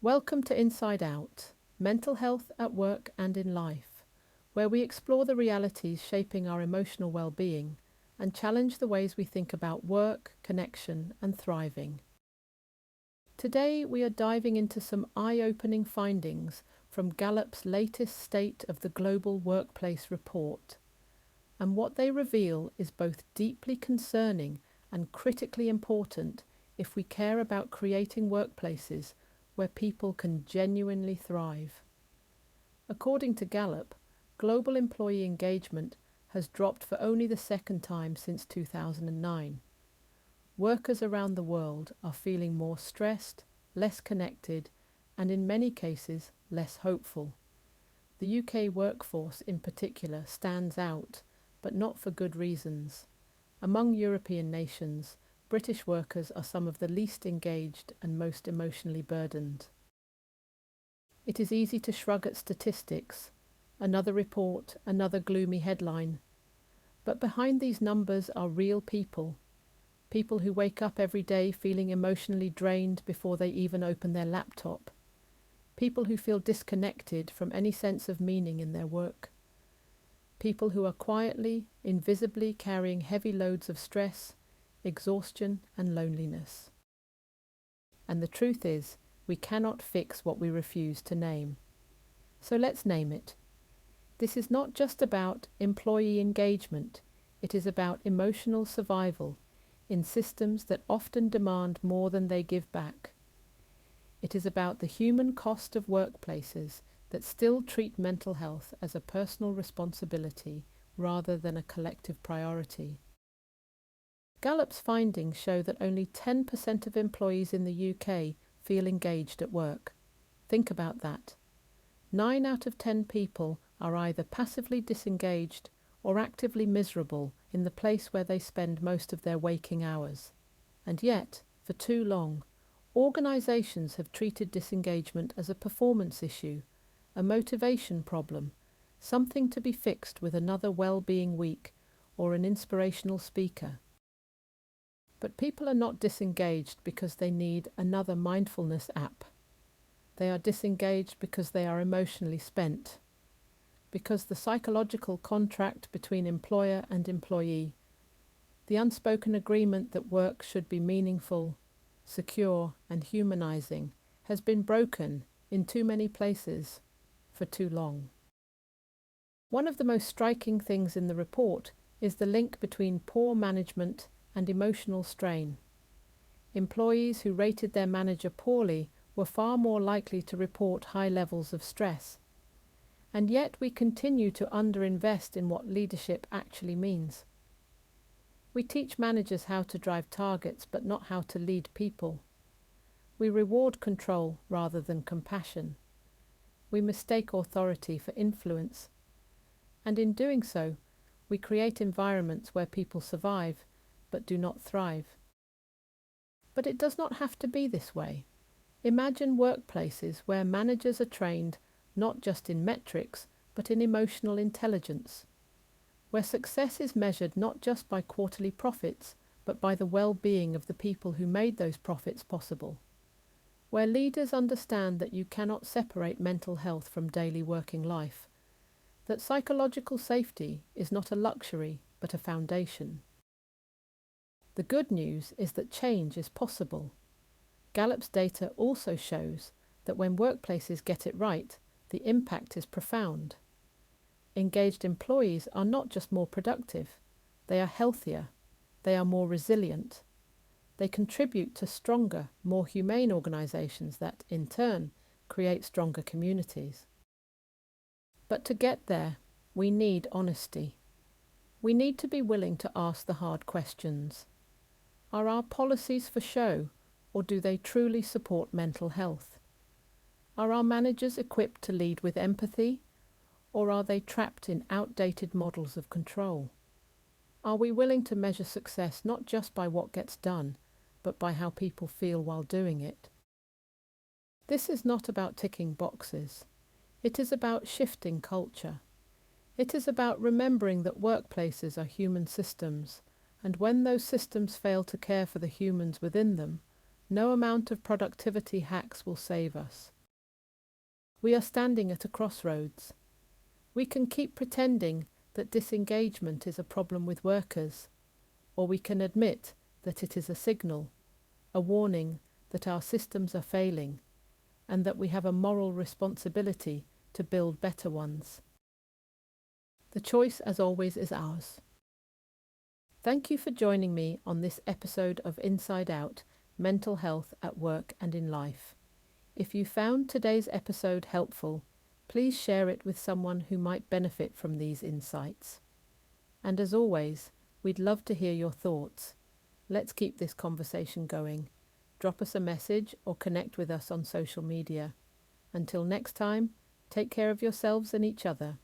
Welcome to Inside Out, Mental Health at Work and in Life, where we explore the realities shaping our emotional well-being and challenge the ways we think about work, connection, and thriving. Today we are diving into some eye-opening findings from Gallup's latest State of the Global Workplace report. And what they reveal is both deeply concerning and critically important if we care about creating workplaces where people can genuinely thrive. According to Gallup, global employee engagement has dropped for only the second time since 2009. Workers around the world are feeling more stressed, less connected, and in many cases less hopeful. The UK workforce in particular stands out, but not for good reasons. Among European nations, British workers are some of the least engaged and most emotionally burdened. It is easy to shrug at statistics, another report, another gloomy headline. But behind these numbers are real people. People who wake up every day feeling emotionally drained before they even open their laptop. People who feel disconnected from any sense of meaning in their work. People who are quietly, invisibly carrying heavy loads of stress, exhaustion, and loneliness. And the truth is, we cannot fix what we refuse to name. So let's name it. This is not just about employee engagement, it is about emotional survival in systems that often demand more than they give back. It is about the human cost of workplaces that still treat mental health as a personal responsibility rather than a collective priority. Gallup's findings show that only 10% of employees in the UK feel engaged at work. Think about that. 9 out of 10 people are either passively disengaged or actively miserable in the place where they spend most of their waking hours. And yet, for too long, organisations have treated disengagement as a performance issue, a motivation problem, something to be fixed with another well-being week or an inspirational speaker. But people are not disengaged because they need another mindfulness app. They are disengaged because they are emotionally spent, because the psychological contract between employer and employee, the unspoken agreement that work should be meaningful, secure, and humanizing, has been broken in too many places for too long. One of the most striking things in the report is the link between poor management and emotional strain. Employees who rated their manager poorly were far more likely to report high levels of stress. And yet we continue to underinvest in what leadership actually means. We teach managers how to drive targets, but not how to lead people. We reward control rather than compassion. We mistake authority for influence. And in doing so, we create environments where people survive, but do not thrive. But it does not have to be this way. Imagine workplaces where managers are trained not just in metrics, but in emotional intelligence, where success is measured not just by quarterly profits, but by the well-being of the people who made those profits possible, where leaders understand that you cannot separate mental health from daily working life, that psychological safety is not a luxury, but a foundation. The good news is that change is possible. Gallup's data also shows that when workplaces get it right, the impact is profound. Engaged employees are not just more productive, they are healthier, they are more resilient. They contribute to stronger, more humane organisations that, in turn, create stronger communities. But to get there, we need honesty. We need to be willing to ask the hard questions. Are our policies for show, or do they truly support mental health? Are our managers equipped to lead with empathy, or are they trapped in outdated models of control? Are we willing to measure success not just by what gets done, but by how people feel while doing it? This is not about ticking boxes. It is about shifting culture. It is about remembering that workplaces are human systems, and when those systems fail to care for the humans within them, no amount of productivity hacks will save us. We are standing at a crossroads. We can keep pretending that disengagement is a problem with workers, or we can admit that it is a signal, a warning that our systems are failing, and that we have a moral responsibility to build better ones. The choice, as always, is ours. Thank you for joining me on this episode of Inside Out: Mental Health at Work and in Life. If you found today's episode helpful, please share it with someone who might benefit from these insights. And as always, we'd love to hear your thoughts. Let's keep this conversation going. Drop us a message or connect with us on social media. Until next time, take care of yourselves and each other.